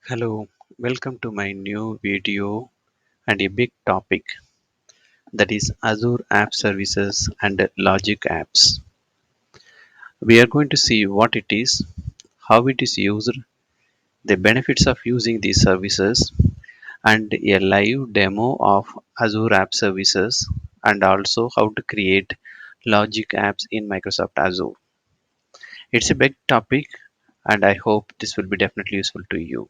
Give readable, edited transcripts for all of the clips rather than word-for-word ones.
Hello, welcome to my new video and a big topic, that is Azure App Services and Logic Apps. We are going to see what it is, how it is used, the benefits of using these services, and a live demo of Azure App Services, and also how to create Logic Apps in Microsoft Azure. It's a big topic and I hope this will be definitely useful to you.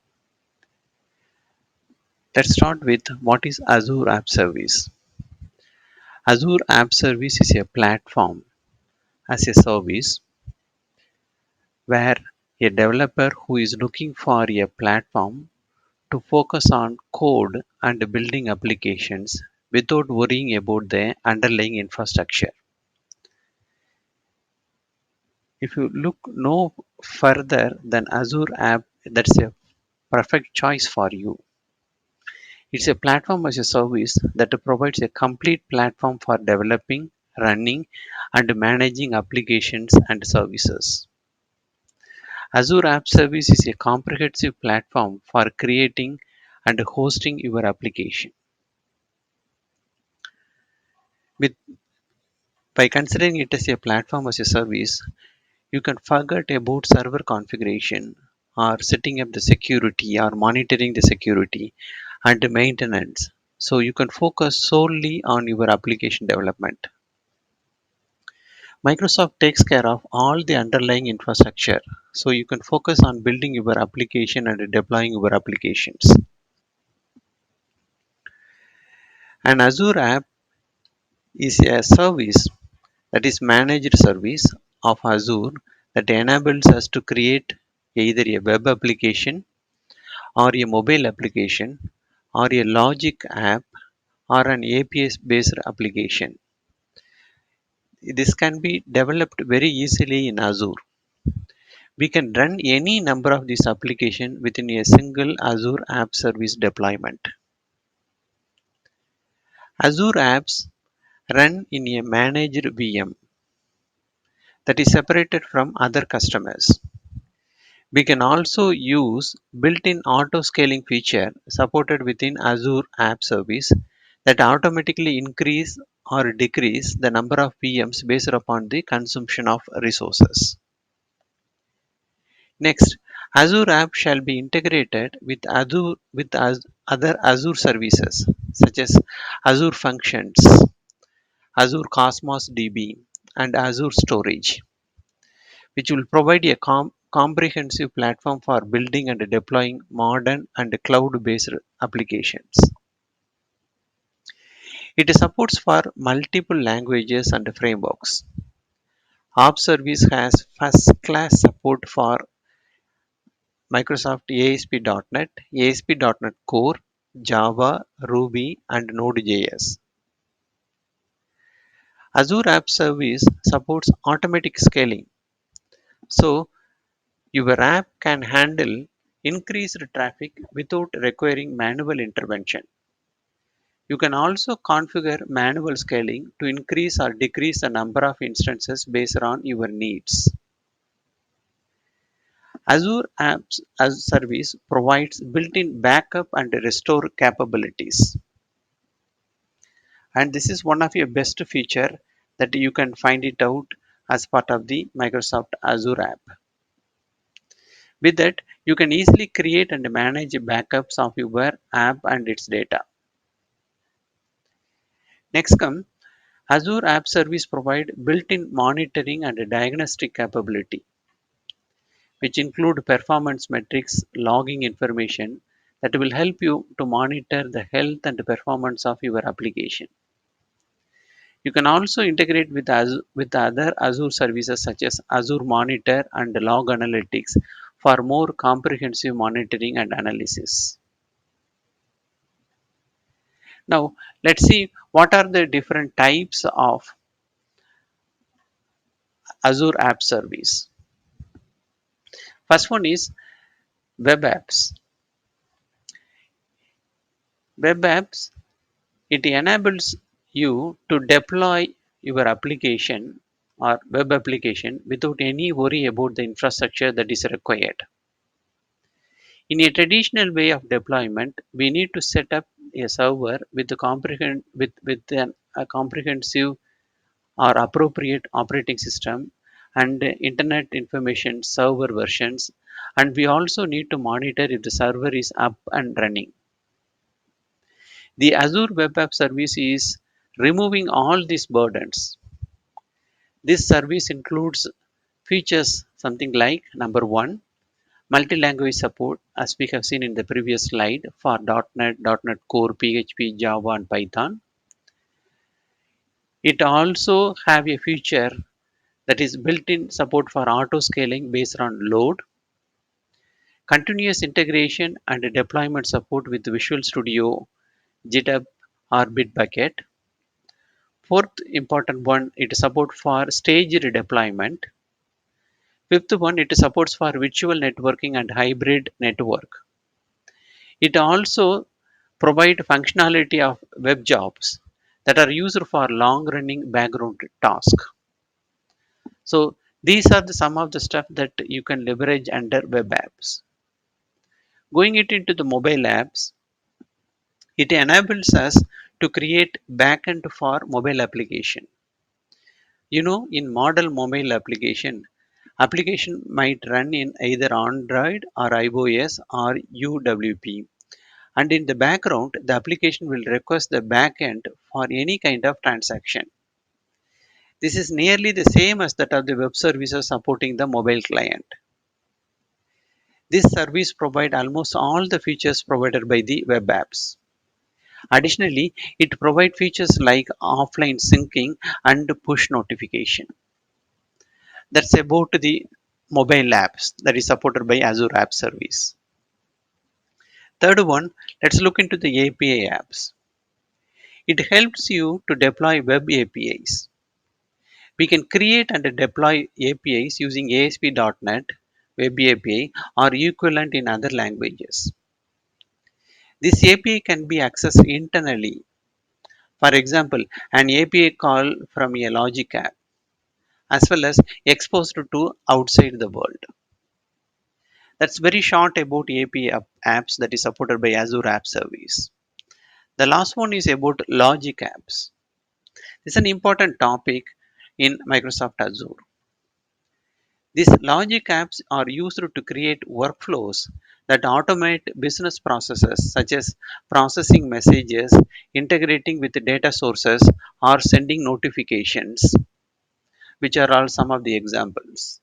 Let's start with what is Azure App Service. Azure App Service is a platform as a service where a developer who is looking for a platform to focus on code and building applications without worrying about the underlying infrastructure. If you look no further than Azure App, that's a perfect choice for you. It's a platform as a service that provides a complete platform for developing, running, and managing applications and services. Azure App Service is a comprehensive platform for creating and hosting your application. With, by considering it as a platform as a service, you can forget about server configuration or setting up the security or monitoring the security and maintenance. So you can focus solely on your application development. Microsoft takes care of all the underlying infrastructure, so you can focus on building your application and deploying your applications. An Azure app is a service that is managed service of Azure that enables us to create either a web application or a mobile application or a logic app or an API based application. This can be developed very easily in Azure. We can run any number of these applications within a single Azure App Service deployment. Azure apps run in a managed VM that is separated from other customers. We can also use built-in auto-scaling feature supported within Azure App Service that automatically increase or decrease the number of VMs based upon the consumption of resources. Next, Azure app shall be integrated with other Azure services such as Azure Functions, Azure Cosmos DB, and Azure Storage, which will provide a comprehensive platform for building and deploying modern and cloud-based applications. It supports for multiple languages and frameworks. App Service has first-class support for Microsoft ASP.NET, ASP.NET Core, Java, Ruby, and Node.js. Azure App Service supports automatic scaling, so your app can handle increased traffic without requiring manual intervention. You can also configure manual scaling to increase or decrease the number of instances based on your needs. Azure Apps as Service provides built-in backup and restore capabilities. And this is one of your best feature that you can find it out as part of the Microsoft Azure app. With that, you can easily create and manage backups of your app and its data. Next come Azure App Service provide built-in monitoring and diagnostic capability, which include performance metrics, logging information that will help you to monitor the health and performance of your application. You can also integrate with other Azure services such as Azure Monitor and Log Analytics for more comprehensive monitoring and analysis. Now, let's see what are the different types of Azure App Service. First one is web apps. Web apps, it enables you to deploy your application or web application without any worry about the infrastructure that is required. In a traditional way of deployment, we need to set up a server with a comprehensive or appropriate operating system and internet information server versions, and we also need to monitor if the server is up and running. The Azure Web App Service is removing all these burdens. This service includes features something like number one, multi-language support, as we have seen in the previous slide, for .NET, .NET Core, PHP, Java, and Python. It also have a feature that is built-in support for auto scaling based on load, continuous integration and deployment support with Visual Studio, GitHub, or Bitbucket. Fourth important one, it support for staged deployment. Fifth one, it supports for virtual networking and hybrid network. It also provide functionality of web jobs that are used for long running background tasks. So these are some of the stuff that you can leverage under web apps. Going it into the mobile apps, it enables us to create backend for mobile application. In model mobile application might run in either Android or iOS or UWP. And in the background, the application will request the backend for any kind of transaction. This is nearly the same as that of the web services supporting the mobile client. This service provides almost all the features provided by the web apps. Additionally, it provides features like offline syncing and push notification. That's about the mobile apps that is supported by Azure App Service. Third one, let's look into the API apps. It helps you to deploy web APIs. We can create and deploy APIs using ASP.NET, Web API, or equivalent in other languages. This API can be accessed internally. For example, an API call from a logic app, as well as exposed to outside the world. That's very short about API apps that is supported by Azure App Service. The last one is about logic apps. This is an important topic in Microsoft Azure. These logic apps are used to create workflows that automate business processes such as processing messages, integrating with data sources, or sending notifications, which are all some of the examples.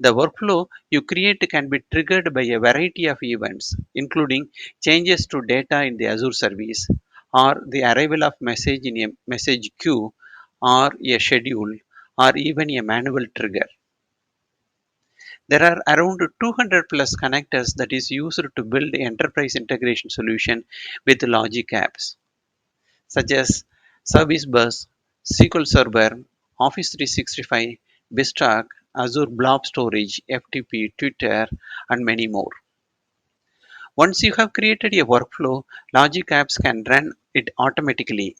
The workflow you create can be triggered by a variety of events, including changes to data in the Azure service, or the arrival of message in a message queue, or a schedule, or even a manual trigger. There are around 200 plus connectors that is used to build enterprise integration solution with logic apps such as Service Bus, SQL Server, Office 365, Bistack, Azure Blob Storage, FTP, Twitter, and many more. Once you have created a workflow, logic apps can run it automatically,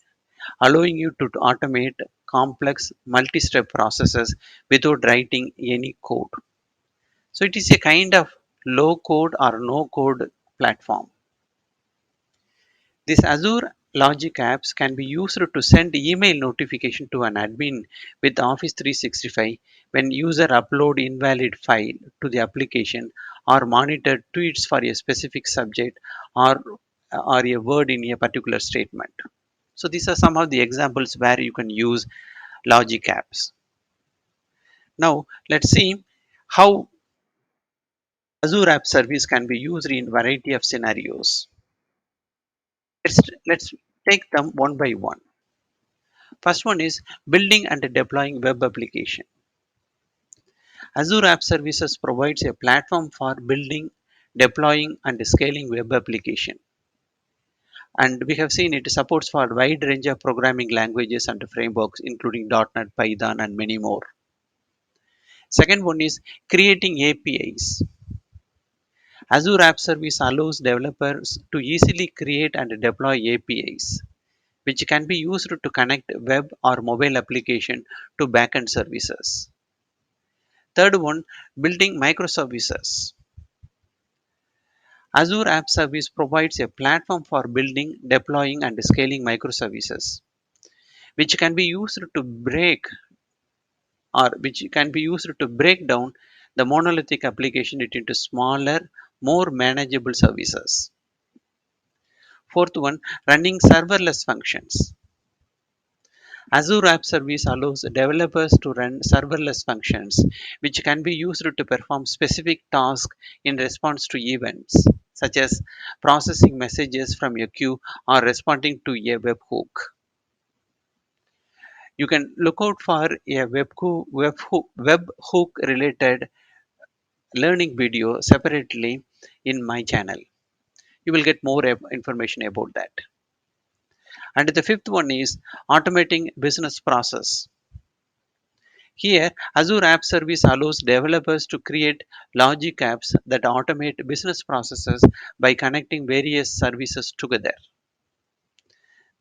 allowing you to automate complex multi-step processes without writing any code. So it is a kind of low code or no code platform. These Azure Logic apps can be used to send email notification to an admin with Office 365 when user upload invalid file to the application, or monitor tweets for a specific subject, or a word in a particular statement. So these are some of the examples where you can use Logic apps. Now let's see how Azure App Service can be used in variety of scenarios. Let's take them one by one. First one is building and deploying web application. Azure App Services provides a platform for building, deploying, and scaling web application. And we have seen it supports for a wide range of programming languages and frameworks, including .NET, Python, and many more. Second one is creating APIs. Azure App Service allows developers to easily create and deploy APIs, which can be used to connect web or mobile application to backend services. Third one, building microservices. Azure App Service provides a platform for building, deploying, and scaling microservices, which can be used to break which can be used to break down the monolithic application into smaller, more manageable services. Fourth one, running serverless functions. Azure App Service allows developers to run serverless functions, which can be used to perform specific tasks in response to events, such as processing messages from a queue or responding to a webhook. You can look out for a webhook related learning video separately in my channel. You will get more information about that. And the fifth one is automating business process. Here, Azure App Service allows developers to create logic apps that automate business processes by connecting various services together.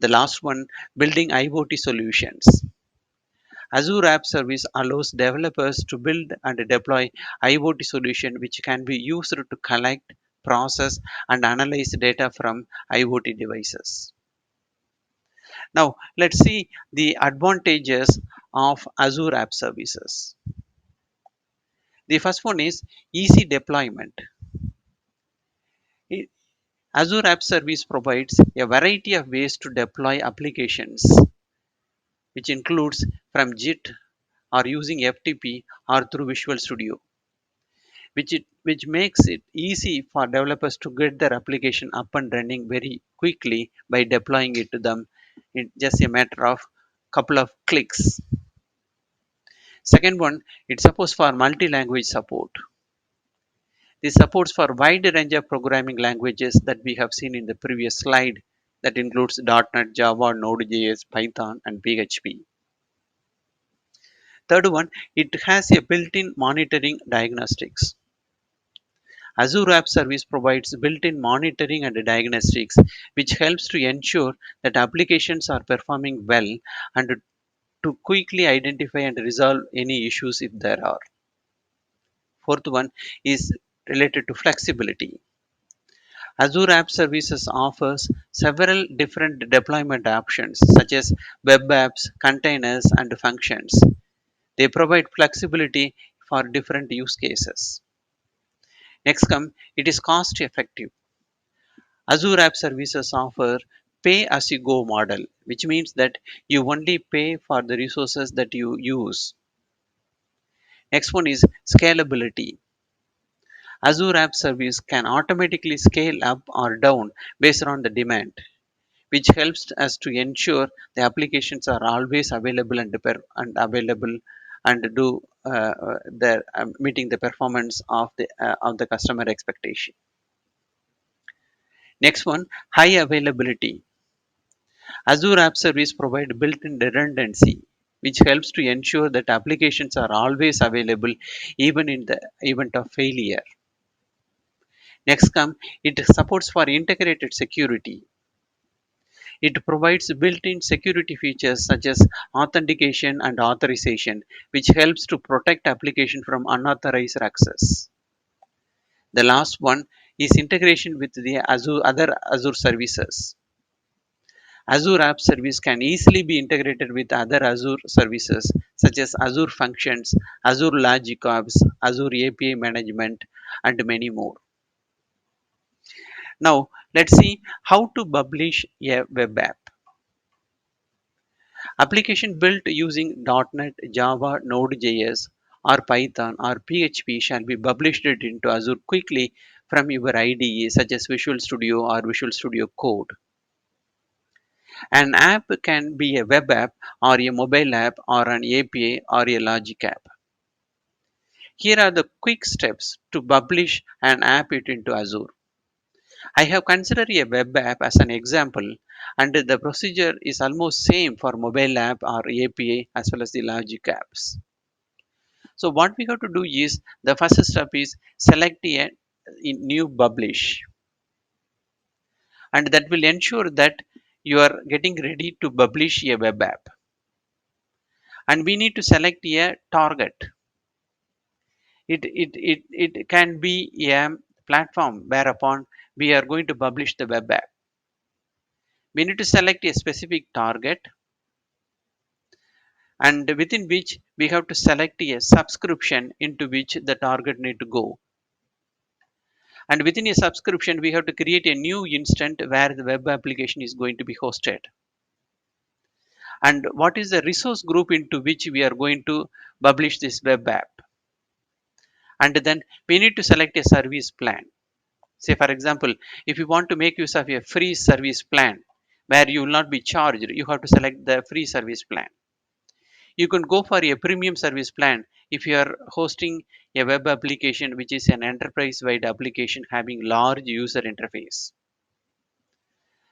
The last one, building IoT solutions. Azure App Service allows developers to build and deploy IoT solution which can be used to collect, process, and analyze data from IoT devices. Now, let's see the advantages of Azure App Services. The first one is easy deployment. I- Azure App Service provides a variety of ways to deploy applications, which includes from JIT or using FTP or through Visual Studio, which makes it easy for developers to get their application up and running very quickly by deploying it to them in just a matter of couple of clicks. Second one, it supports for multi-language support. This supports for wide range of programming languages that we have seen in the previous slide, that includes .NET, Java, Node.js, Python, and PHP. Third one, it has a built-in monitoring diagnostics. Azure App Service provides built-in monitoring and diagnostics, which helps to ensure that applications are performing well and to quickly identify and resolve any issues if there are. Fourth one is related to flexibility. Azure App Services offers several different deployment options such as web apps, containers, and functions. They provide flexibility for different use cases. Next come, it is cost effective. Azure App Services offer pay as you go model, which means that you only pay for the resources that you use. Next one is scalability. Azure App Service can automatically scale up or down based on the demand, which helps us to ensure the applications are always available and available and do the meeting the performance of the customer expectation. Next one, high availability. Azure App Service provide built-in redundancy, which helps to ensure that applications are always available even in the event of failure. Next come, it supports for integrated security. It provides built-in security features such as authentication and authorization, which helps to protect application from unauthorized access. The last one is integration with the other Azure services. Azure App Service can easily be integrated with other Azure services such as Azure Functions, Azure Logic Apps, Azure API Management, and many more. Now, let's see how to publish a web app. Application built using .NET, Java, Node.js, or Python or PHP shall be published into Azure quickly from your IDE such as Visual Studio or Visual Studio Code. An app can be a web app or a mobile app or an API or a logic app. Here are the quick steps to publish an app into Azure. I have considered a web app as an example, and the procedure is almost same for mobile app or API as well as the logic apps. So what we have to do is the first step is select a new publish, and that will ensure that you are getting ready to publish a web app. And we need to select a target. It can be a platform whereupon we are going to publish the web app. We need to select a specific target, and within which we have to select a subscription into which the target need to go. And within a subscription, we have to create a new instance where the web application is going to be hosted. And what is the resource group into which we are going to publish this web app. And then we need to select a service plan. Say, for example, if you want to make use of a free service plan where you will not be charged, you have to select the free service plan. You can go for a premium service plan if you are hosting a web application which is an enterprise wide application having large user interface.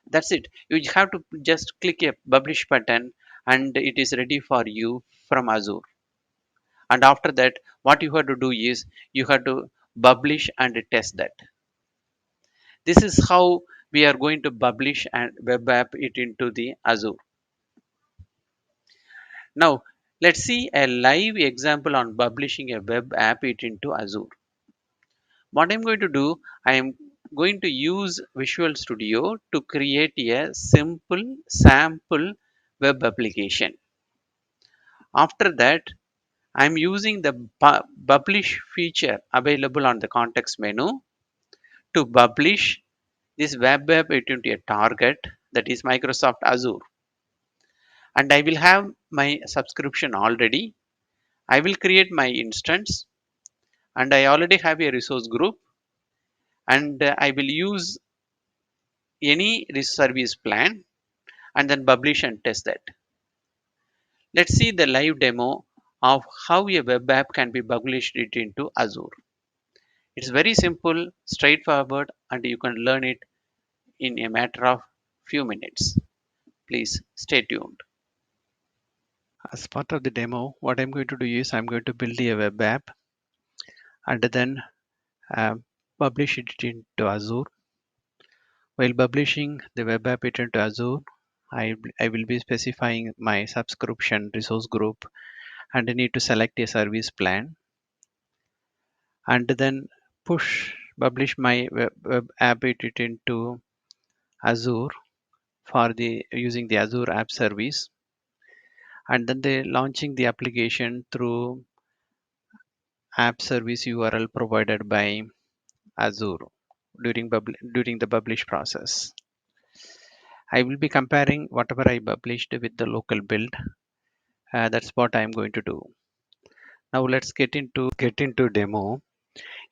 That's it. You have to just click a publish button and it is ready for you from Azure. And after that, what you have to do is you have to publish and test that. This is how we are going to publish and web app it into the Azure. Now, let's see a live example on publishing a web app it into Azure. What I'm going to do, I am going to use Visual Studio to create a simple sample web application. After that, I'm using the publish feature available on the context menu to publish this web app into a target, that is Microsoft Azure. And I will have my subscription already. I will create my instance and I already have a resource group, and I will use any service plan and then publish and test that. Let's see the live demo of how a web app can be published it into Azure. It's very simple, straightforward, and you can learn it in a matter of few minutes. Please stay tuned. As part of the demo, what I'm going to do is I'm going to build a web app and then uh, publish it into Azure. While publishing the web app into Azure, I will be specifying my subscription resource group, and I need to select a service plan and then publish my web app it into Azure for the using the Azure app service, and then they launching the application through app service URL provided by Azure during the publish process. I will be comparing whatever I published with the local build. That's what I'm going to do. Now let's get into demo.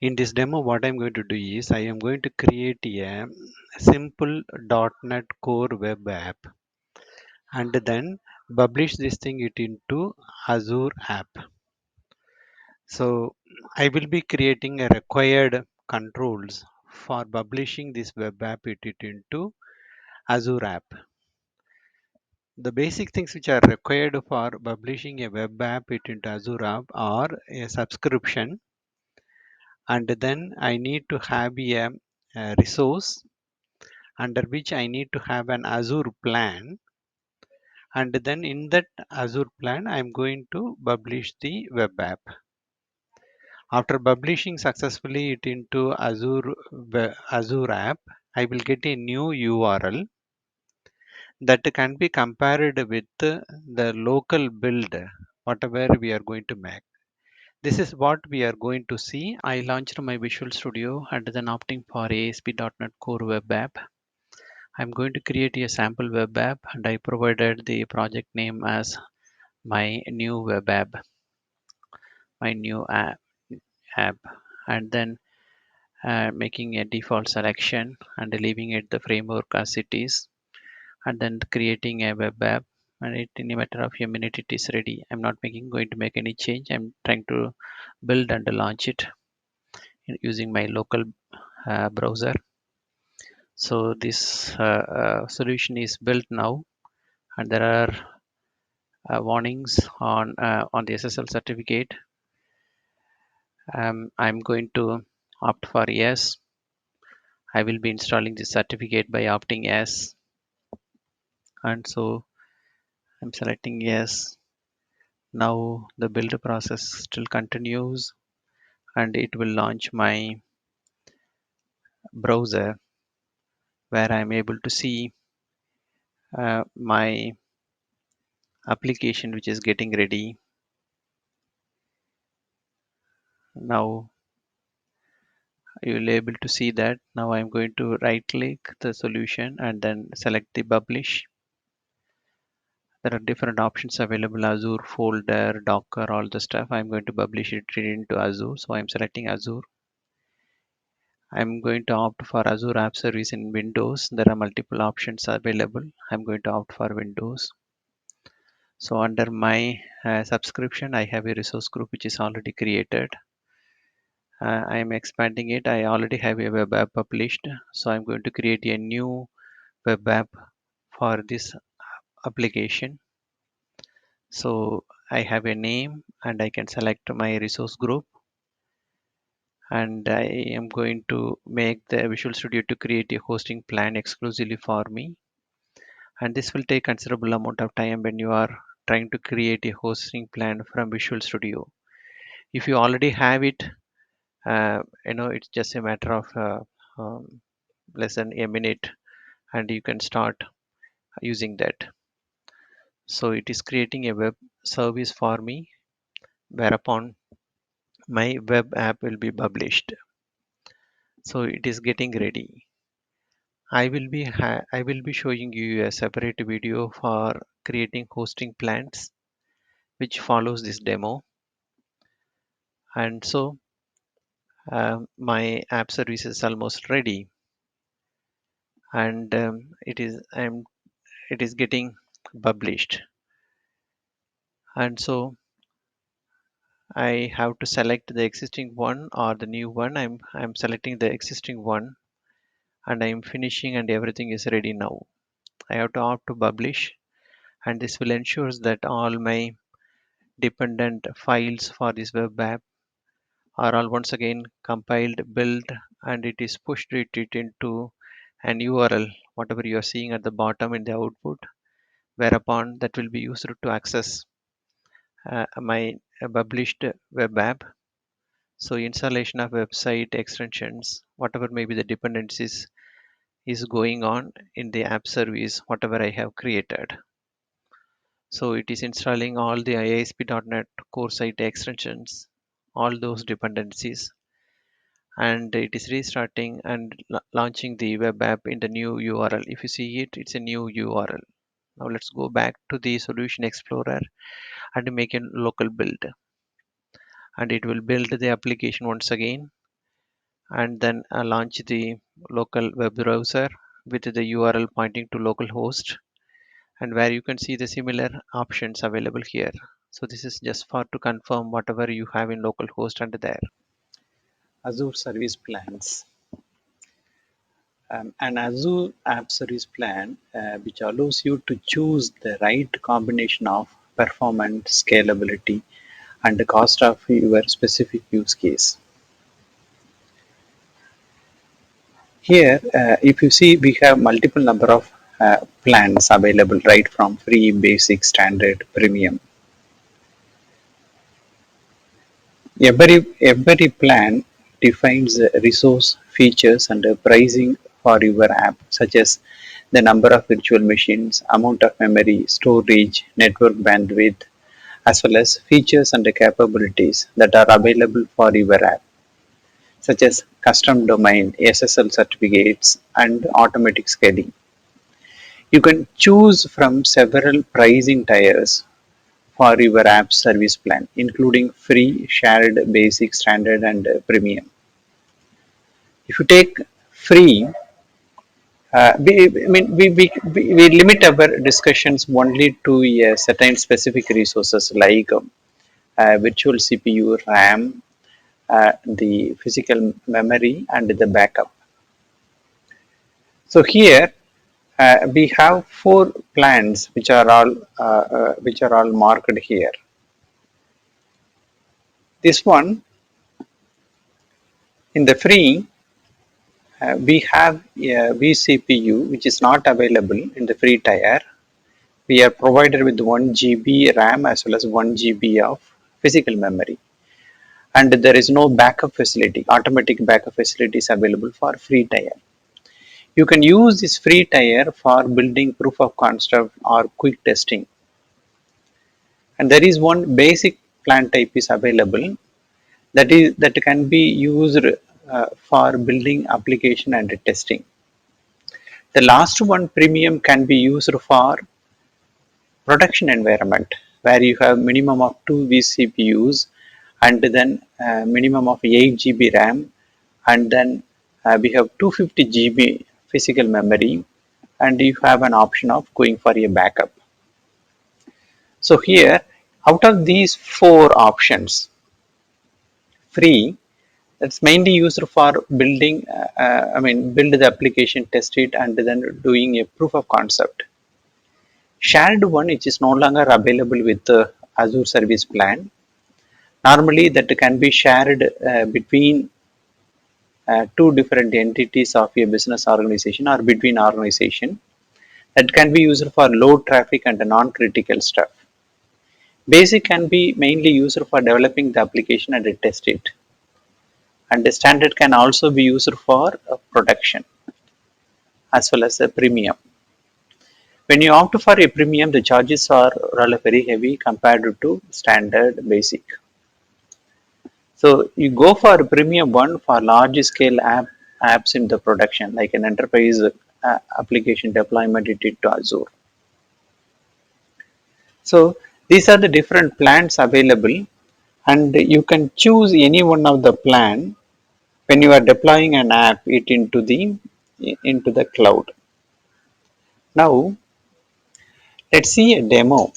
In this demo, what I'm going to do is I am going to create a simple .NET Core web app and then publish this thing it into Azure app. So I will be creating a required controls for publishing this web app it into Azure app. The basic things which are required for publishing a web app it into Azure app are a subscription, and then I need to have a resource under which I need to have an Azure plan, and then in that Azure plan I'm going to publish the web app. After publishing successfully it into Azure app, I will get a new URL that can be compared with the local build, whatever we are going to make. This is what we are going to see. I launched my Visual Studio and then opting for ASP.NET Core Web App. I'm going to create a sample web app and I provided the project name as my new web app, my new app, and then making a default selection and leaving it the framework as it is, and then creating a web app, and it in a matter of a minute it is ready. I'm not going to make any change. I'm trying to build and launch it using my local browser. So this solution is built now, and there are warnings on the SSL certificate. I'm going to opt for yes. I will be installing the certificate by opting yes, and so I'm selecting yes. Now the build process still continues and it will launch my browser. where I'm able to see my application which is getting ready. Now you'll able to see that. Now I'm going to right click the solution and then select the publish. There are different options available: Azure, folder, Docker, all the stuff. I'm going to publish it into Azure. So I'm selecting Azure. I'm going to opt for Azure App Service in Windows. There are multiple options available. I'm going to opt for Windows. So under my subscription, I have a resource group which is already created. I am expanding it. I already have a web app published. So I'm going to create a new web app for this application. So I have a name and I can select my resource group, and I am going to make the Visual Studio to create a hosting plan exclusively for me. And this will take considerable amount of time when you are trying to create a hosting plan from Visual Studio. If you already have it, it's just a matter of less than a minute and you can start using that. So it is creating a web service for me, whereupon my web app will be published. So it is getting ready. I will be showing you a separate video for creating hosting plans which follows this demo. And so my app service is almost ready, and it is getting published. And so I have to select the existing one or the new one. I'm selecting the existing one and I'm finishing, and everything is ready now. I have to opt to publish, and this will ensure that all my dependent files for this web app are all once again compiled, built, and it is pushed it into an URL, whatever you are seeing at the bottom in the output, whereupon that will be used to access my published web app. So installation of website extensions, whatever may be the dependencies is going on in the app service, whatever I have created. So it is installing all the IISP.NET core site extensions, all those dependencies, and it is restarting and launching the web app in the new URL. If you see it, it's a new URL. Now let's go back to the solution explorer and make a local build, and it will build the application once again and then launch the local web browser with the URL pointing to localhost, and where you can see the similar options available here. So this is just for to confirm whatever you have in localhost under there. Azure service plans. An Azure app service plan which allows you to choose the right combination of performance, scalability, and the cost of your specific use case. Here, if you see, we have multiple number of plans available, right from free, basic, standard, premium. Every plan defines resource, features, and pricing for your app, such as the number of virtual machines, amount of memory, storage, network bandwidth, as well as features and capabilities that are available for your app, such as custom domain, SSL certificates, and automatic scaling. You can choose from several pricing tiers for your app service plan, including free, shared, basic, standard, and premium. If you take free, we limit our discussions only to certain specific resources like virtual CPU, RAM, the physical memory, and the backup. So here we have four plans which are all marked here. This one in the free, we have a vCPU which is not available in the free tier. We are provided with 1 GB RAM as well as 1 GB of physical memory, and there is no backup facility. Automatic backup facility is available for free tier. You can use this free tier for building proof of concept or quick testing. And there is one basic plan type is available that can be used for building application and testing. The last one premium can be used for production environment where you have minimum of 2 vCPUs and then minimum of 8 GB RAM and then we have 250 GB physical memory and you have an option of going for a backup. So here out of these four options, free that's mainly used for building build the application, test it and then doing a proof of concept. Shared one which is no longer available with the Azure service plan, normally that can be shared between two different entities of a business organization or between organization, that can be used for low traffic and non-critical stuff. Basic can be mainly used for developing the application and test it, and the standard can also be used for production as well as a premium. When you opt for a premium, the charges are rather very heavy compared to standard basic. So you go for premium one for large scale apps in the production, like an enterprise application deployment it to Azure. So these are the different plans available, and you can choose any one of the plan when you are deploying an app it into the cloud. Now let's see a demo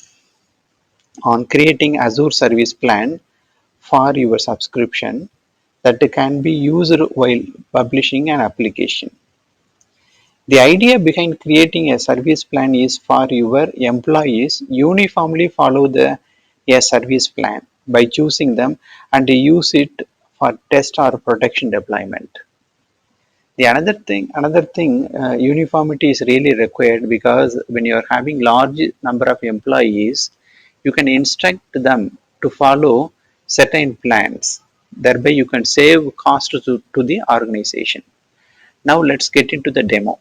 on creating Azure service plan for your subscription that can be used while publishing an application. The idea behind creating a service plan is for your employees uniformly follow a service plan by choosing them and use it for test or production deployment. The another thing, uniformity is really required because when you are having large number of employees, you can instruct them to follow certain plans. Thereby, you can save cost to the organization. Now, let's get into the demo.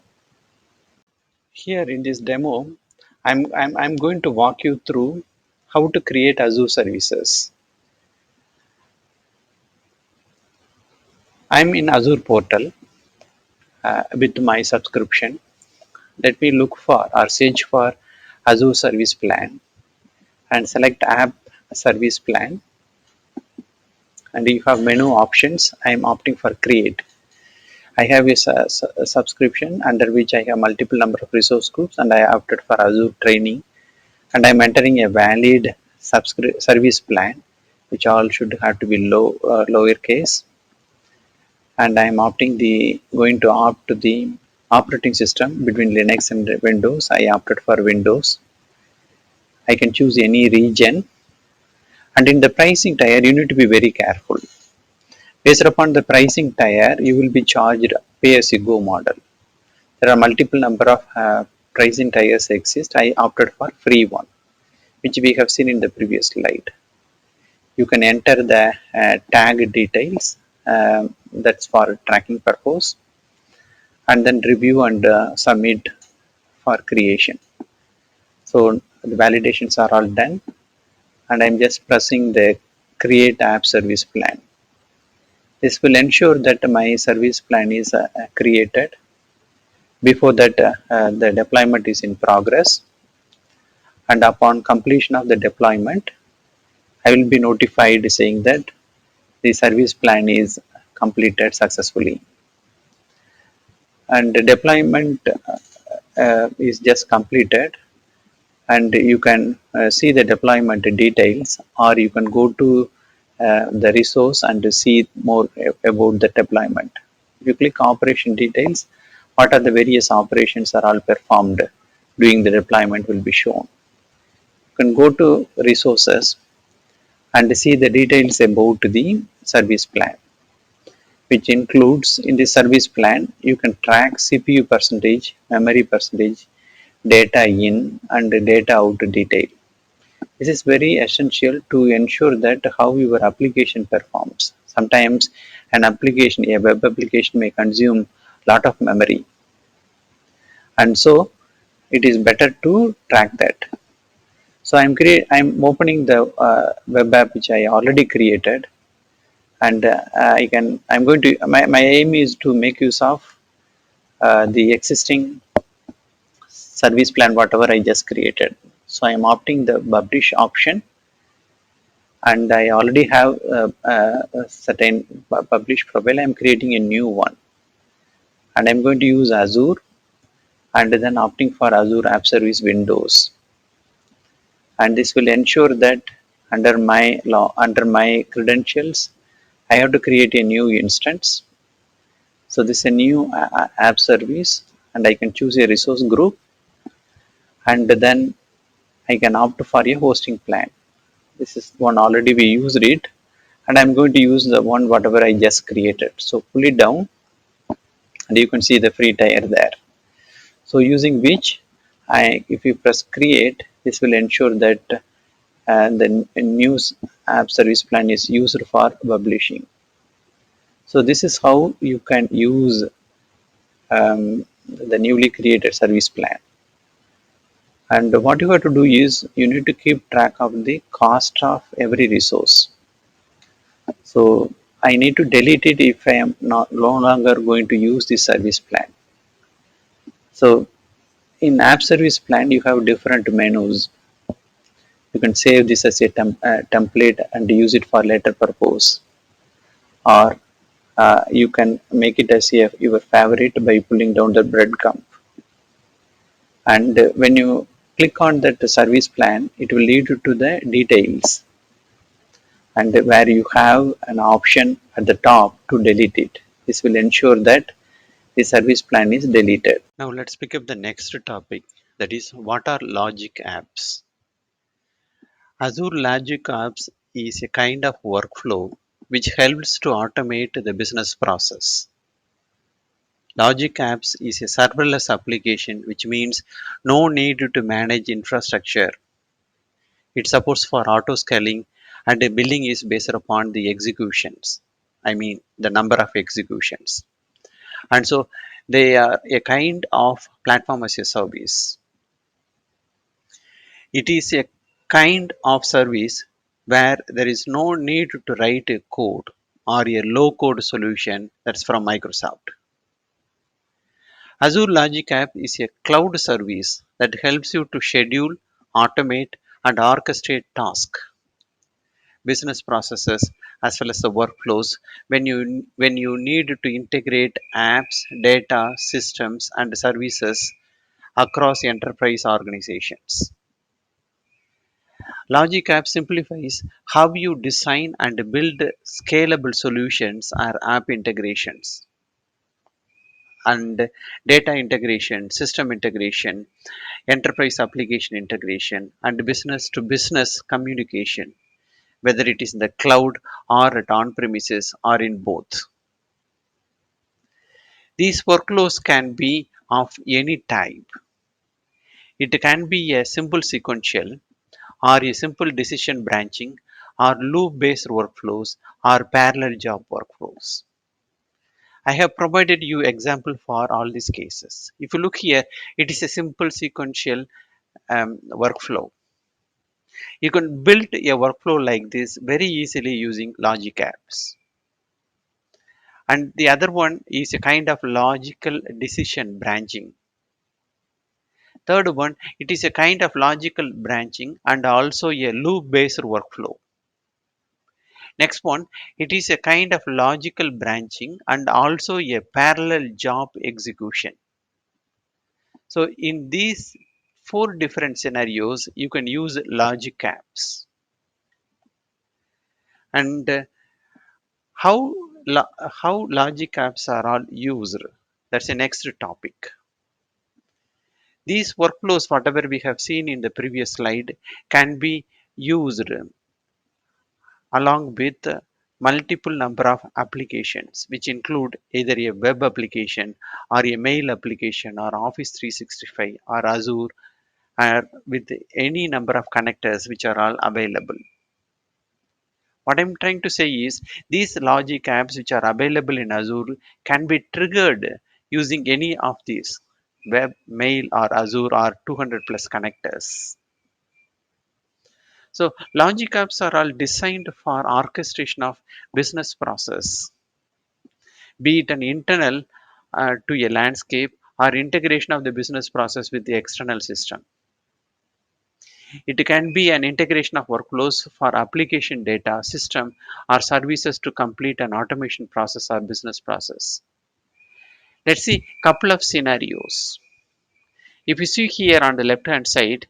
Here in this demo, I'm going to walk you through how to create Azure services. I'm in Azure portal with my subscription. Let me look for or search for Azure service plan and select app service plan, and you have menu options. I am opting for create. I have a subscription under which I have multiple number of resource groups and I opted for Azure training, and I am entering a valid service plan which all should have to be lowercase, and I am opting the going to opt to the operating system between Linux and Windows. I opted for Windows. I can choose any region, and in the pricing tier you need to be very careful. Based upon the pricing tier you will be charged pay as you go model. There are multiple number of pricing tiers exist. I opted for free one which we have seen in the previous slide. You can enter the tag details, that's for tracking purpose, and then review and submit for creation. So the validations are all done, and I'm just pressing the create app service plan. This will ensure that my service plan is created. Before that, the deployment is in progress, and upon completion of the deployment, I will be notified saying that the service plan is completed successfully. And the deployment is just completed, and you can see the deployment details, or you can go to the resource and see more about the deployment. If you click operation details, what are the various operations are all performed during the deployment will be shown. You can go to resources and see the details about the service plan, which includes in the service plan you can track CPU percentage, memory percentage, data in and data out detail. This is very essential to ensure that how your application performs. Sometimes an application, a web application may consume lot of memory, and so it is better to track that. So I'm opening the web app which I already created, and I'm going to my aim is to make use of the existing service plan whatever I just created. So I am opting the publish option, and I already have a certain publish profile. I'm creating a new one, and I'm going to use Azure, and then opting for Azure App Service Windows, and this will ensure that under my credentials, I have to create a new instance. So this is a new app service, and I can choose a resource group, and then I can opt for a hosting plan. This is one already we used it, and I'm going to use the one whatever I just created. So pull it down, and you can see the free tier there. So using which if you press create, this will ensure that the news app service plan is used for publishing. So this is how you can use the newly created service plan. And what you have to do is you need to keep track of the cost of every resource. So I need to delete it if I am not no longer going to use this service plan. So in app service plan, you have different menus. You can save this as a template and use it for later purpose, or you can make it as your favorite by pulling down the breadcrumb. And when you click on that service plan, it will lead you to the details, and where you have an option at the top to delete it. This will ensure that the service plan is deleted. Now let's pick up the next topic, that is what are logic apps. Azure Logic Apps is a kind of workflow which helps to automate the business process. Logic Apps is a serverless application, which means no need to manage infrastructure. It supports for auto scaling, and the billing is based upon the executions. I mean the number of executions. And so they are a kind of platform as a service. It is a kind of service where there is no need to write a code or a low code solution that's from Microsoft. Azure Logic App is a cloud service that helps you to schedule, automate, and orchestrate tasks, business processes, as well as the workflows when you need to integrate apps, data, systems, and services across enterprise organizations. Logic App simplifies how you design and build scalable solutions or app integrations, and data integration, system integration, enterprise application integration, and business to business communication, whether it is in the cloud or at on premises or in both. These workflows can be of any type. It can be a simple sequential, or a simple decision branching, or loop based workflows, or parallel job workflows. I have provided you example for all these cases. If you look here, it is a simple sequential workflow. You can build a workflow like this very easily using logic apps. And the other one is a kind of logical decision branching. Third one, it is a kind of logical branching and also a loop based workflow. Next one, it is a kind of logical branching and also a parallel job execution. So in these four different scenarios, you can use logic apps. And how how logic apps are all used? That's the next topic. These workflows, whatever we have seen in the previous slide, can be used along with multiple number of applications, which include either a web application or a mail application or Office 365 or Azure, or with any number of connectors which are all available. What I'm trying to say is these logic apps which are available in Azure can be triggered using any of these. web, mail, or Azure are 200 plus connectors. So logic apps are all designed for orchestration of business process, be it an internal to a landscape or integration of the business process with the external system. It can be an integration of workflows for application data, system, or services to complete an automation process or business process. Let's see a couple of scenarios. If you see here on the left hand side,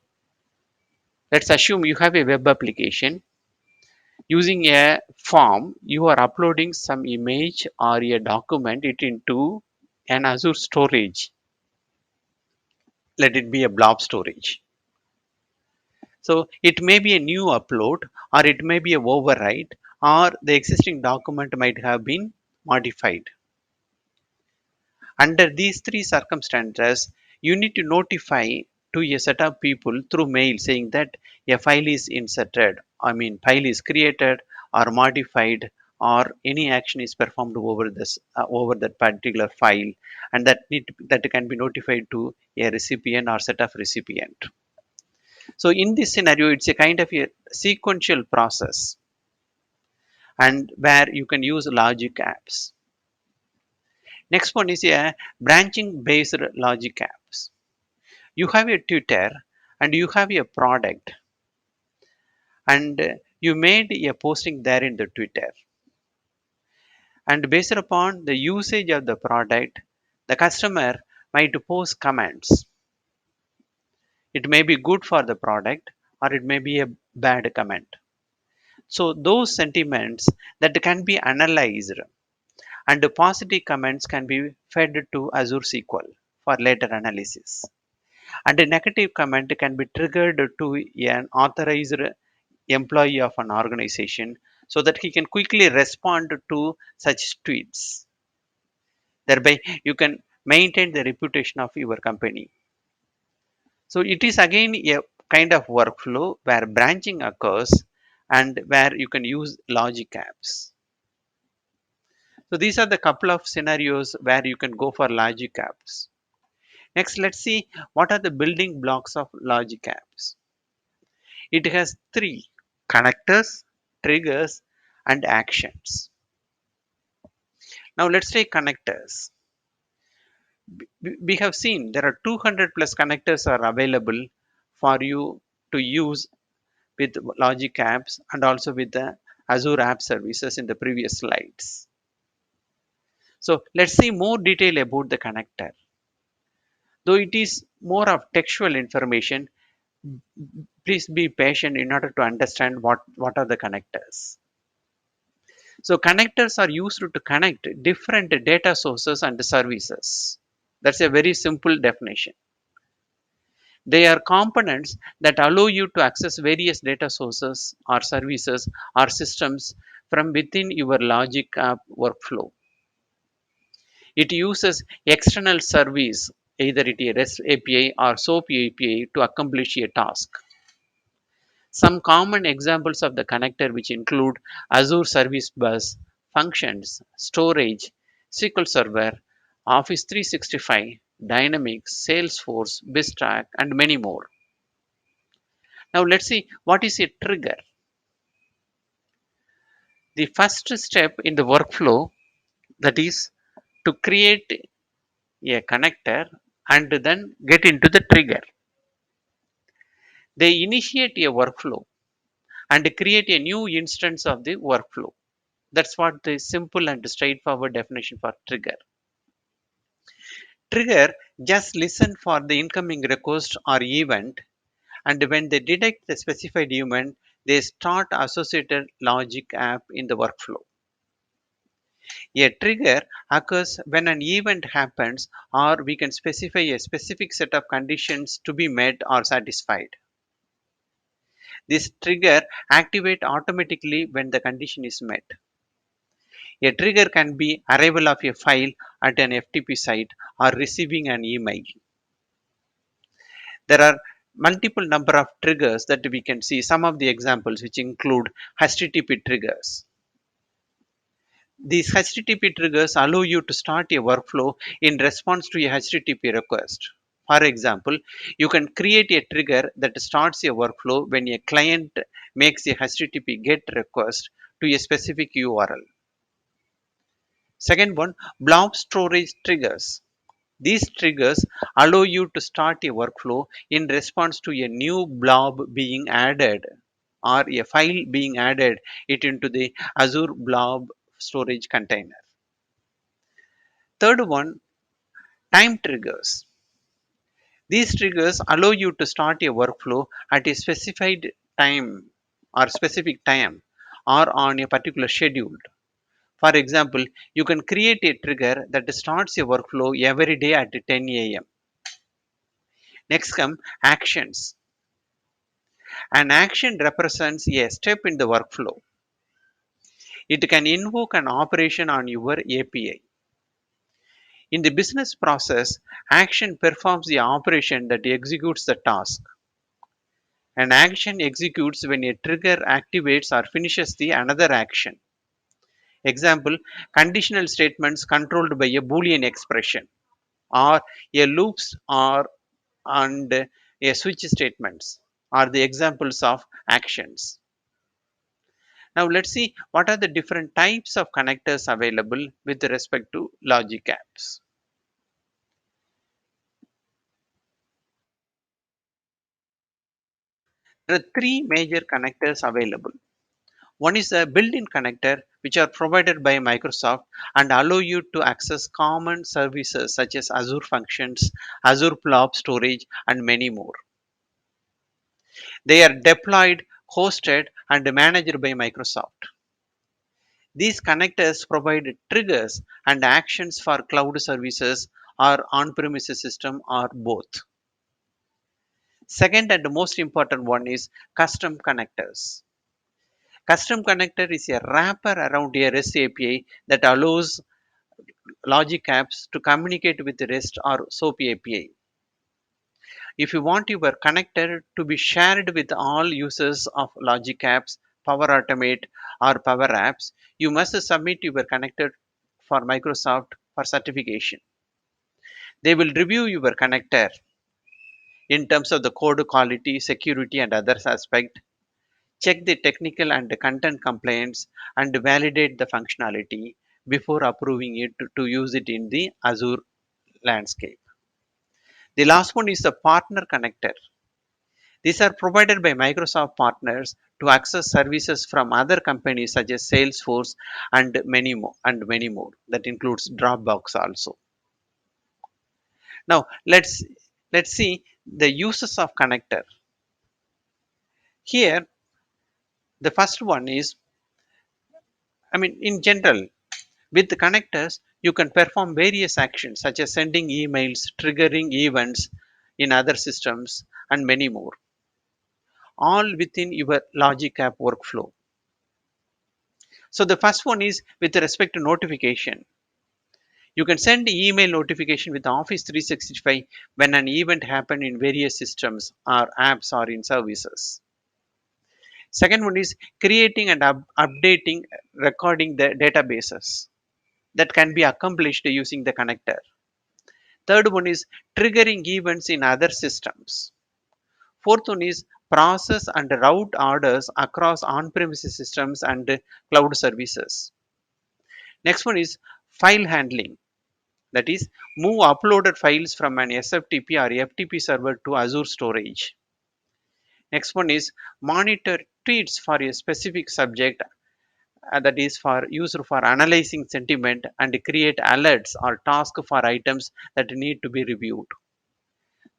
let's assume you have a web application. Using a form, you are uploading some image or a document it into an Azure storage. Let it be a blob storage. So it may be a new upload, or it may be a overwrite, or the existing document might have been modified. Under these three circumstances, you need to notify to a set of people through mail saying that a file is inserted, file is created or modified, or any action is performed over this over that particular file, and that can be notified to a recipient or set of recipient. So in this scenario, it's a kind of a sequential process, and where you can use logic apps. Next one is a branching based logic apps. You have a Twitter and you have a product, and you made a posting there in the Twitter, and based upon the usage of the product, the customer might post comments. It may be good for the product or it may be a bad comment. So those sentiments that can be analyzed, and the positive comments can be fed to Azure SQL for later analysis. And a negative comment can be triggered to an authorized employee of an organization so that he can quickly respond to such tweets. Thereby, you can maintain the reputation of your company. So, it is again a kind of workflow where branching occurs and where you can use logic apps. So, these are the couple of scenarios where you can go for logic apps. Next, let's see what are the building blocks of logic apps. It has three: connectors, triggers, and actions. Now let's take connectors. We have seen there are 200 plus connectors are available for you to use with logic apps and also with the Azure app services in the previous slides. So let's see more detail about the connector. Though it is more of textual information, please be patient in order to understand what are the connectors. So connectors are used to connect different data sources and services. That's a very simple definition. They are components that allow you to access various data sources or services or systems from within your logic app workflow. It uses external service, either it is REST API or SOAP API, to accomplish a task. Some common examples of the connector which include Azure Service Bus, Functions, Storage, SQL Server, Office 365, Dynamics, Salesforce, BizTrack, and many more. Now let's see what is a trigger. The first step in the workflow, that is to create a connector and then get into the trigger. They initiate a workflow and create a new instance of the workflow. That's what the simple and straightforward definition for trigger. Trigger just listen for the incoming request or event, and when they detect the specified event, they start associated logic app in the workflow. A trigger occurs when an event happens or we can specify a specific set of conditions to be met or satisfied. This trigger activate automatically when the condition is met. A trigger can be arrival of a file at an FTP site or receiving an email. There are multiple number of triggers that we can see. Some of the examples which include HTTP triggers. These HTTP triggers allow you to start a workflow in response to a HTTP request. For example, you can create a trigger that starts a workflow when a client makes a HTTP GET request to a specific URL. Second one, blob storage triggers. These triggers allow you to start a workflow in response to a new blob being added or a file being added it into the Azure blob storage container. Third one, time triggers. These triggers allow you to start a workflow at a specified time specific time or on a particular schedule. For example, you can create a trigger that starts a workflow every day at 10 a.m. Next come actions. An action represents a step in the workflow. It can invoke an operation on your API. In the business process, action performs the operation that executes the task. An action executes when a trigger activates or finishes the another action. Example, conditional statements controlled by a Boolean expression or a loops or and a switch statements are the examples of actions. Now let's see what are the different types of connectors available with respect to logic apps. There are three major connectors available. One is a built-in connector which are provided by Microsoft and allow you to access common services such as Azure Functions, Azure Blob Storage and many more. They are deployed, hosted and managed by Microsoft. These connectors provide triggers and actions for cloud services or on-premises system or both. Second and most important one is custom connectors. Custom connector is a wrapper around a REST API that allows logic apps to communicate with REST or SOAP API. If you want your connector to be shared with all users of logic apps, Power Automate or Power Apps, you must submit your connector for Microsoft for certification. They will review your connector in terms of the code quality, security and other aspects, check the technical and content compliance and validate the functionality before approving it to use it in the Azure landscape. The last one is the partner connector. These are provided by Microsoft partners to access services from other companies such as Salesforce and many more. That includes Dropbox also. Now let's see the uses of connector. Here the first one is, in general, with the connectors, you can perform various actions such as sending emails, triggering events in other systems, and many more, all within your Logic App workflow. So the first one is with respect to notification. You can send email notification with Office 365 when an event happens in various systems or apps or in services. Second one is creating and updating, recording the databases that can be accomplished using the connector. Third one is triggering events in other systems. Fourth one is process and route orders across on-premises systems and cloud services. Next one is file handling. That is, move uploaded files from an SFTP or FTP server to Azure storage. Next one is monitor tweets for a specific subject, that is for used for analyzing sentiment and create alerts or tasks for items that need to be reviewed.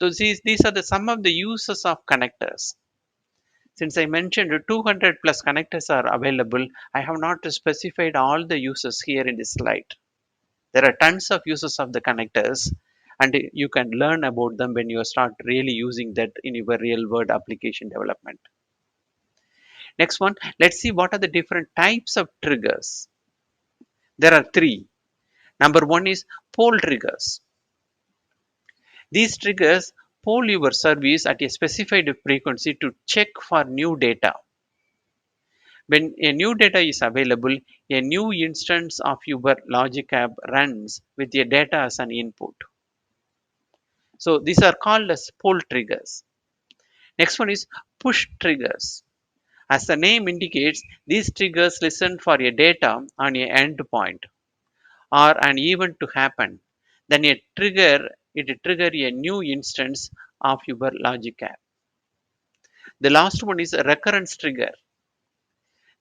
So these are some of the uses of connectors. Since I mentioned 200 plus connectors are available, I have not specified all the uses here in this slide. There are tons of uses of the connectors and you can learn about them when you start really using that in your real world application development. Next one, let's see what are the different types of triggers. There are three. Number one is poll triggers. These triggers poll your service at a specified frequency to check for new data. When a new data is available, a new instance of your Logic app runs with your data as an input. So these are called as pull triggers. Next one is push triggers. As the name indicates, these triggers listen for a data on a endpoint or an event to happen. Then it trigger a new instance of your logic app. The last one is a recurrence trigger.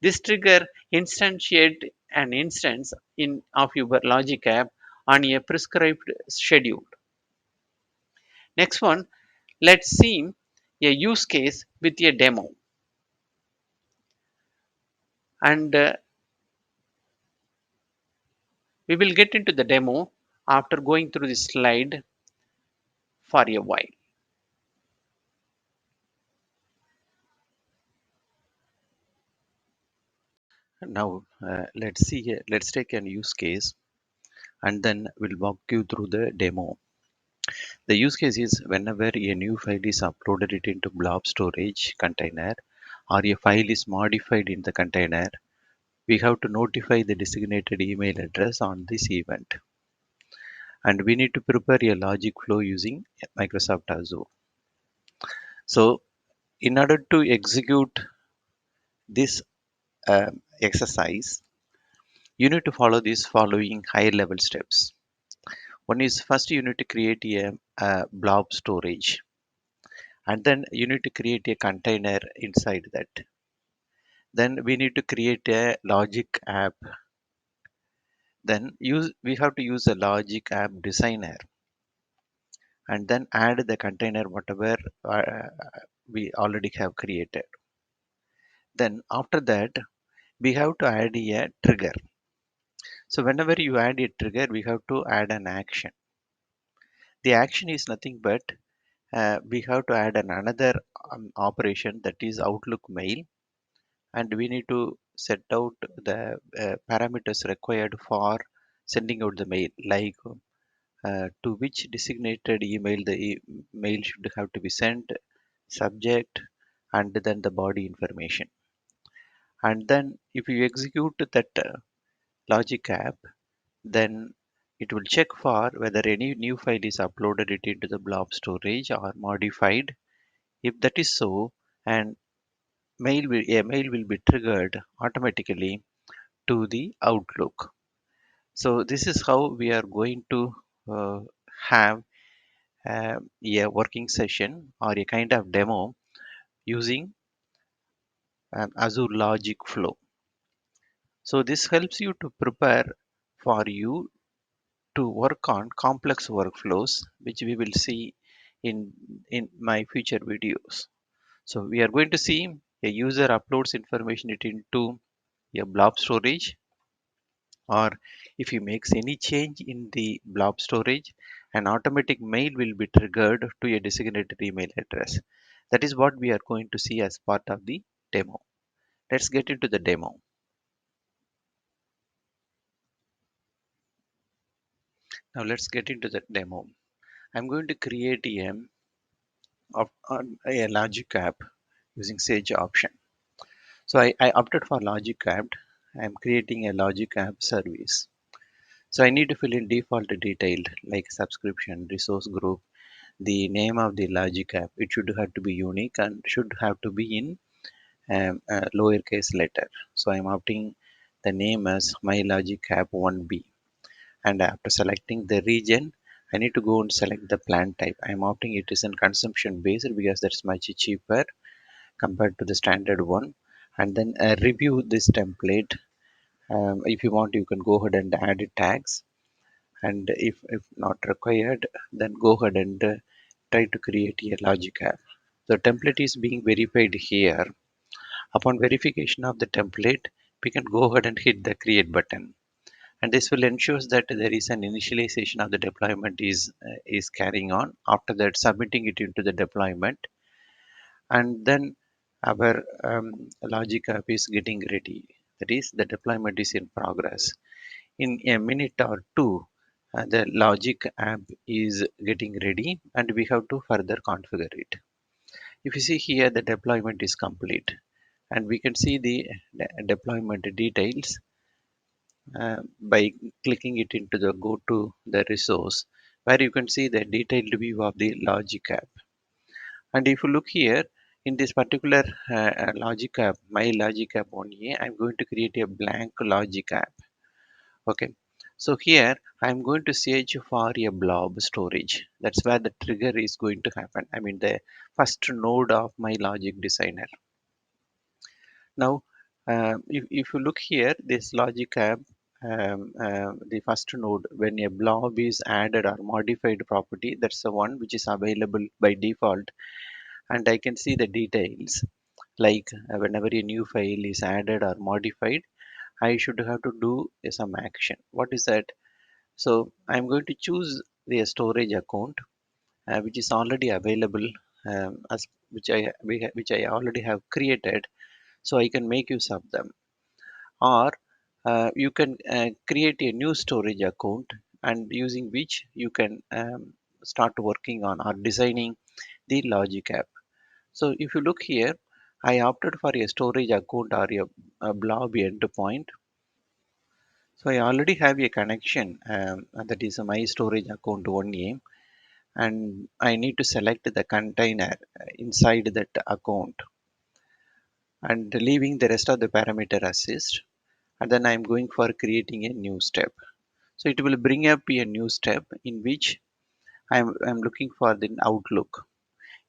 This trigger instantiate an instance of your logic app on a prescribed schedule. Next one, let's see a use case with a demo. And we will get into the demo after going through this slide for a while. Now let's take a use case and then we'll walk you through the demo. The use case is whenever a new file is uploaded it into blob storage container or a file is modified in the container, we have to notify the designated email address on this event. And we need to prepare a logic flow using Microsoft Azure. So in order to execute this exercise, you need to follow these following high level steps. One is first you need to create a blob storage, and then you need to create a container inside that. Then we need to create a logic app. Then we have to use a logic app designer, and then add the container whatever uh, we already have created. Then after that we have to add a trigger. So whenever you add a trigger, we have to add an action. The action is nothing but we have to add another operation, that is Outlook mail, and we need to set out the parameters required for sending out the mail, like to which designated email the mail should have to be sent, subject, and then the body information. And then if you execute that logic app, then it will check for whether any new file is uploaded it into the blob storage or modified. If that is so, and a mail will be triggered automatically to the Outlook. So this is how we are going to uh, have a working session or a kind of demo using Azure Logic Flow. So this helps you to prepare for you to work on complex workflows, which we will see in my future videos. So we are going to see a user uploads information it into a blob storage, or if he makes any change in the blob storage, an automatic mail will be triggered to a designated email address. That is what we are going to see as part of the demo. Let's get into the demo. Now let's get into the demo. I'm going to create a logic app using Sage option. So I opted for logic app. I'm creating a logic app service. So I need to fill in default detail like subscription, resource group, the name of the logic app. It should have to be unique and should have to be in lowercase letter. So I'm opting the name as my logic app 1B. And after selecting the region, I need to go and select the plan type. I'm opting it is in consumption based because that's much cheaper compared to the standard one. And then review this template. If you want, you can go ahead and add tags. And if not required, then go ahead and try to create a logic app. The template is being verified here. Upon verification of the template, we can go ahead and hit the create button. And this will ensure that there is an initialization of the deployment is carrying on. After that, submitting it into the deployment, and then our logic app is getting ready. That is, the deployment is in progress. In a minute or two, the logic app is getting ready, and we have to further configure it. If you see here, the deployment is complete, and we can see the deployment details by clicking it into the go to the resource. where you can see the detailed view of the logic app. And if you look here in this particular logic app, my logic app 1A, I'm going to create a blank logic app. Okay. So here I'm going to search for a blob storage. That's where the trigger is going to happen. I mean the first node of my logic designer. Now, if you look here, this logic app, the first node, when a blob is added or modified property, that's the one which is available by default. And I can see the details like whenever a new file is added or modified, I should have to do some action. What is that? So I'm going to choose the storage account, which is already available, as which I already have created, so I can make use of them. Or you can create a new storage account, and using which you can start working on or designing the logic app. So if you look here, I opted for a storage account or a blob endpoint. So I already have a connection, that is my storage account 1A, and I need to select the container inside that account and leaving the rest of the parameter assist, and then I'm going for creating a new step. So it will bring up a new step in which I'm looking for the Outlook.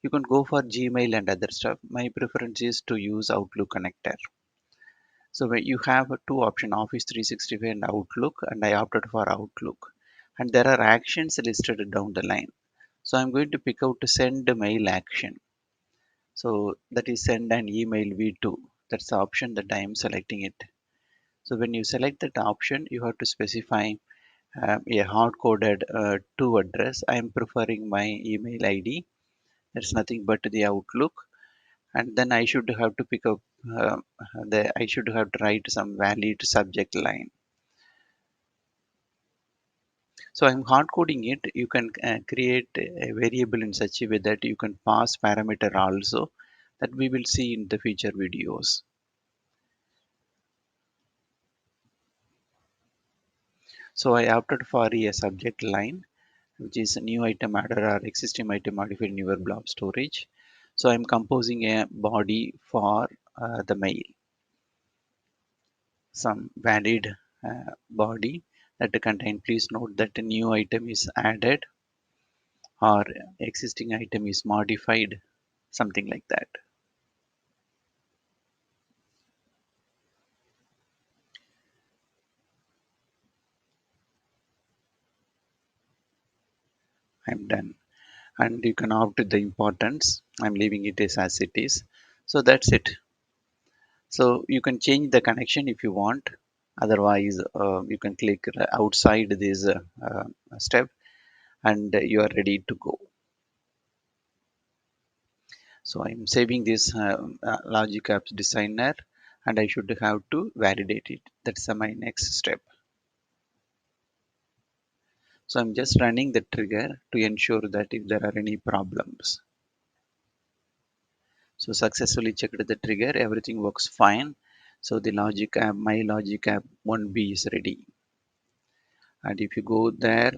You can go for Gmail and other stuff. My preference is to use Outlook connector. So when you have two options, Office 365 and Outlook, and I opted for Outlook. And there are actions listed down the line. So I'm going to pick out to send a mail action. So that is send an email V2. That's the option that I am selecting it. So when you select that option, you have to specify a hard-coded to address. I am preferring my email ID. That's nothing but the Outlook, and then I should have to pick up I should have to write some valid subject line. So I'm hard coding it. You can create a variable in such a way that you can pass parameter also, that we will see in the future videos. So I opted for a subject line, which is a new item added or existing item modified in your blob storage. So I'm composing a body for the mail, some valid body that contain. Please note that a new item is added or existing item is modified, something like that. I'm done. And you can opt the importance. I'm leaving it as it is. So that's it. So you can change the connection if you want. Otherwise, you can click outside this step, and you are ready to go. So I'm saving this logic apps designer, and I should have to validate it. That's my next step. So I'm just running the trigger to ensure that if there are any problems. So successfully checked the trigger, everything works fine. So the logic app, my logic app 1B is ready. And if you go there,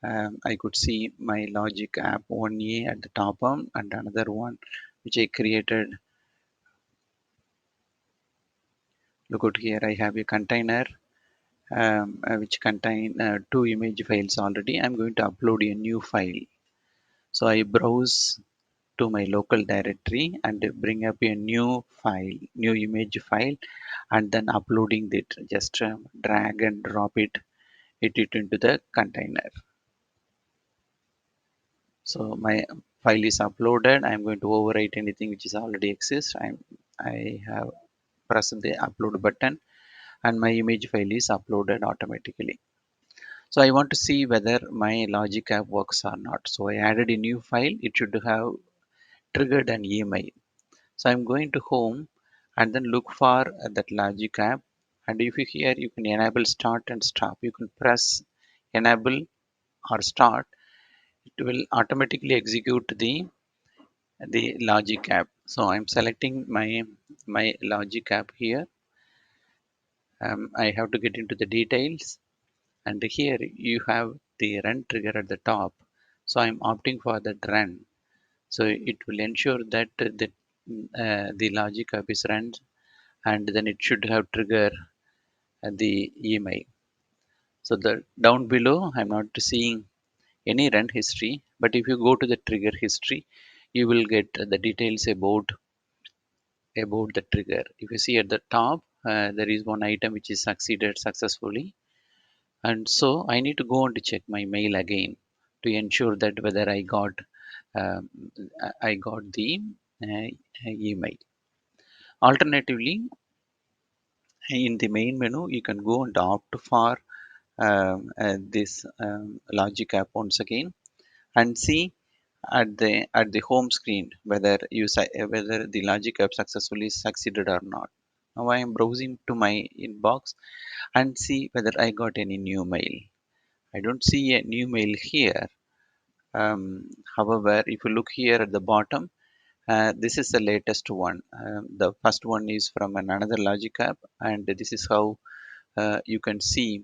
I could see my logic app 1A at the top and another one which I created. Look out here, I have a container which contain two image files already. I'm going to upload a new file. So I browse to my local directory and bring up a new file, new image file, and then uploading it. Just drag and drop it into the container. So my file is uploaded. I'm going to overwrite anything which is already exists. I have pressed the upload button, and my image file is uploaded automatically. So I want to see whether my logic app works or not. So I added a new file. It should have triggered an email. So I'm going to home and then look for that logic app. And if you here, you can enable start and stop. You can press enable or start. It will automatically execute the logic app. So I'm selecting my logic app here. I have to get into the details, and here you have the run trigger at the top. So I'm opting for that run. So it will ensure that the logic app is run, and then it should have trigger the email. So the down below, I'm not seeing any run history, but if you go to the trigger history, you will get the details about the trigger. If you see at the top, there is one item which is succeeded successfully, and so I need to go on to check my mail again to ensure that whether um, I got the email. Alternatively, in the main menu, you can go and opt for this logic app once again and see at the home screen whether whether the logic app successfully succeeded or not. Now I am browsing to my inbox and see whether I got any new mail. I don't see a new mail here. However, if you look here at the bottom, this is the latest one. The first one is from another logic app, and this is how you can see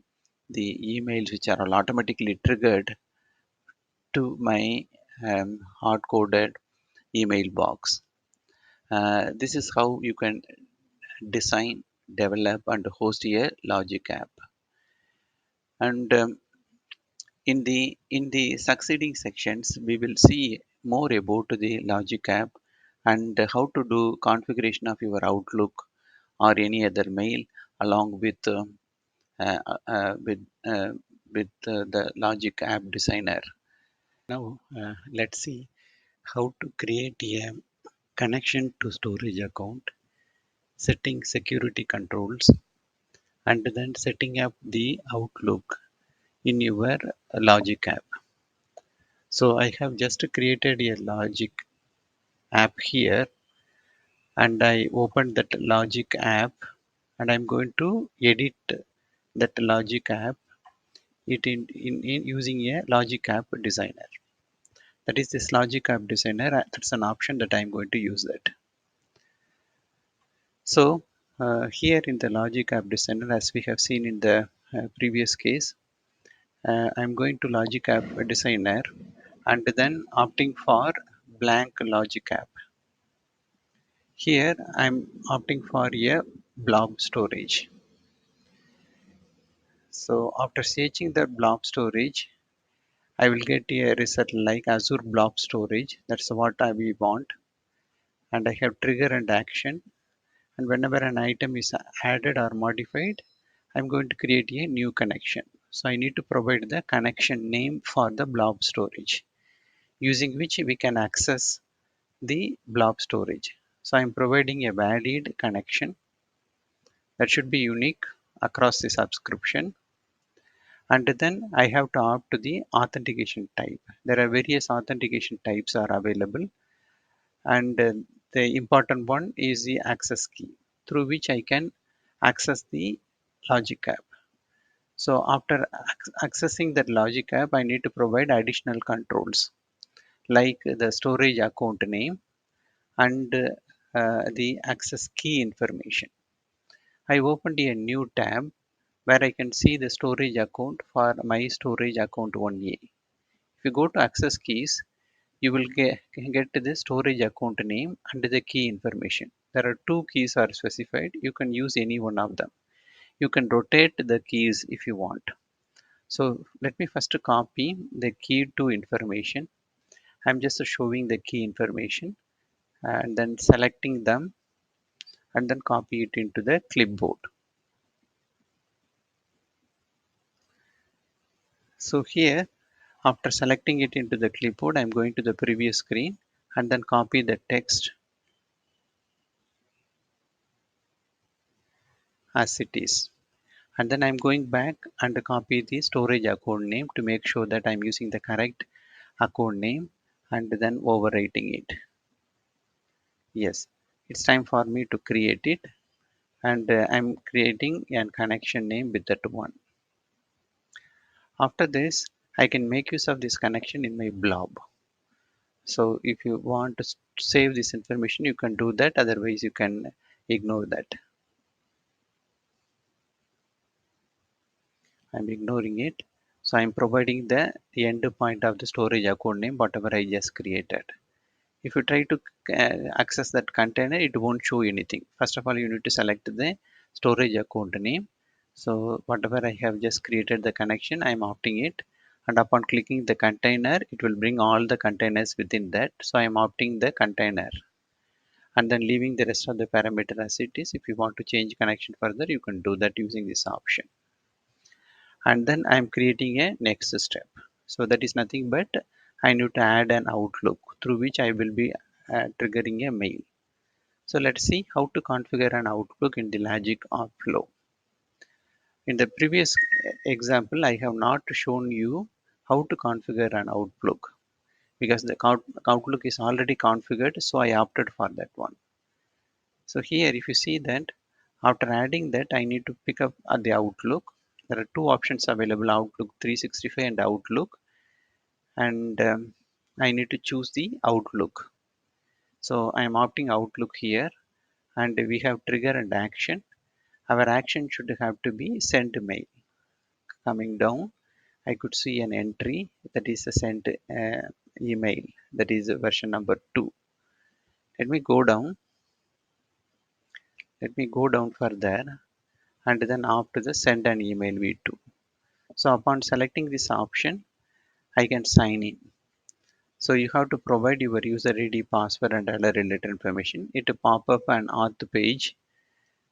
the emails which are all automatically triggered to my hard-coded email box. This is how you can design, develop, and host a logic app. And in the succeeding sections, we will see more about the logic app and how to do configuration of your Outlook or any other mail along uh, uh, with uh, the logic app designer. Now let's see how to create a connection to storage account, setting security controls, and then setting up the Outlook in your logic app. So I have just created a logic app here, and I opened that logic app, and I'm going to edit that logic app in using a logic app designer. That is this logic app designer. That's an option that I'm going to use that. So here in the logic app designer, as we have seen in the previous case, I'm going to logic app designer and then opting for blank logic app. Here I'm opting for a blob storage. So after searching the blob storage, I will get a result like Azure blob storage. That's what we want. And I have trigger and action. And whenever an item is added or modified, I'm going to create a new connection. So I need to provide the connection name for the blob storage, using which we can access the blob storage. So I'm providing a valid connection that should be unique across the subscription. And then I have to opt to the authentication type. There are various authentication types are available, and the important one is the access key through which I can access the logic app. So after accessing that logic app, I need to provide additional controls like the storage account name and the access key information. I opened a new tab where I can see the storage account for my storage account 1A. If you go to access keys, you will get the storage account name and the key information. There are two keys are specified. You can use any one of them. You can rotate the keys if you want. So let me first copy the key to information. I'm just showing the key information and then selecting them and then copy it into the clipboard. So here, after selecting it into the clipboard, I'm going to the previous screen and then copy the text as it is. And then I'm going back and copy the storage account name to make sure that I'm using the correct account name and then overwriting it. Yes, it's time for me to create it, and I'm creating a connection name with that one. After this, I can make use of this connection in my blob. So if you want to save this information, you can do that. Otherwise, you can ignore that. I'm ignoring it. So I'm providing the end point of the storage account name, whatever I just created. If you try to access that container, it won't show anything. First of all, you need to select the storage account name. So whatever I have just created the connection, I'm opting it. And upon clicking the container, it will bring all the containers within that. So I'm opting the container and then leaving the rest of the parameter as it is. If you want to change connection further, you can do that using this option. And then I'm creating a next step. So that is nothing but I need to add an Outlook through which I will be triggering a mail. So let's see how to configure an Outlook in the logic of flow. In the previous example, I have not shown you how to configure an Outlook because the Outlook is already configured, so I opted for that one. So here if you see that after adding that I need to pick up the Outlook. There are two options available, Outlook 365 and Outlook, and I need to choose the Outlook. So I am opting Outlook here, and we have trigger and action. Our action should have to be send mail. Coming down, I could see an entry that is a sent email, that is version number 2. Let me go down. Let me go down further and then opt the send an email V2. So upon selecting this option, I can sign in. So you have to provide your user ID, password and other related information. It will pop up an auth page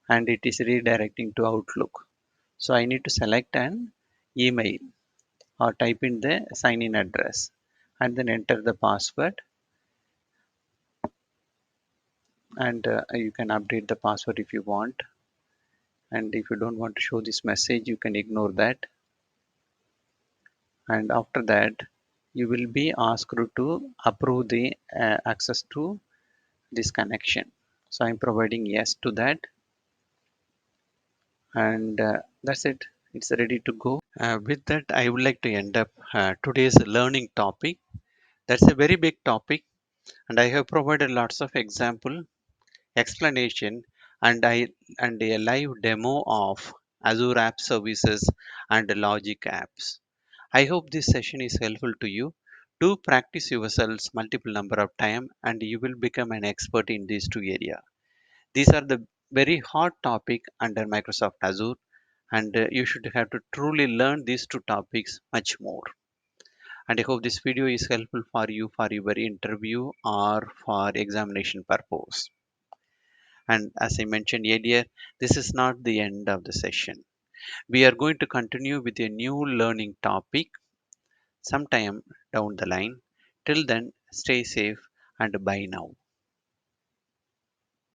and it is redirecting to Outlook. So I need to select an email or type in the sign in address and then enter the password, and you can update the password if you want, and if you don't want to show this message you can ignore that. And after that you will be asked to approve the access to this connection. So I'm providing yes to that, and that's it. It's ready to go. With that I would like to end up today's learning topic. That's a very big topic, and I have provided lots of example explanation and a live demo of Azure App Services and Logic apps. I hope this session is helpful to you. Do practice yourselves multiple number of time and you will become an expert in these two areas. These are the very hot topic under Microsoft Azure, and you should have to truly learn these two topics much more. And I hope this video is helpful for you for your interview or for examination purpose. And as I mentioned earlier, this is not the end of the session. We are going to continue with a new learning topic sometime down the line. Till then, stay safe and bye now.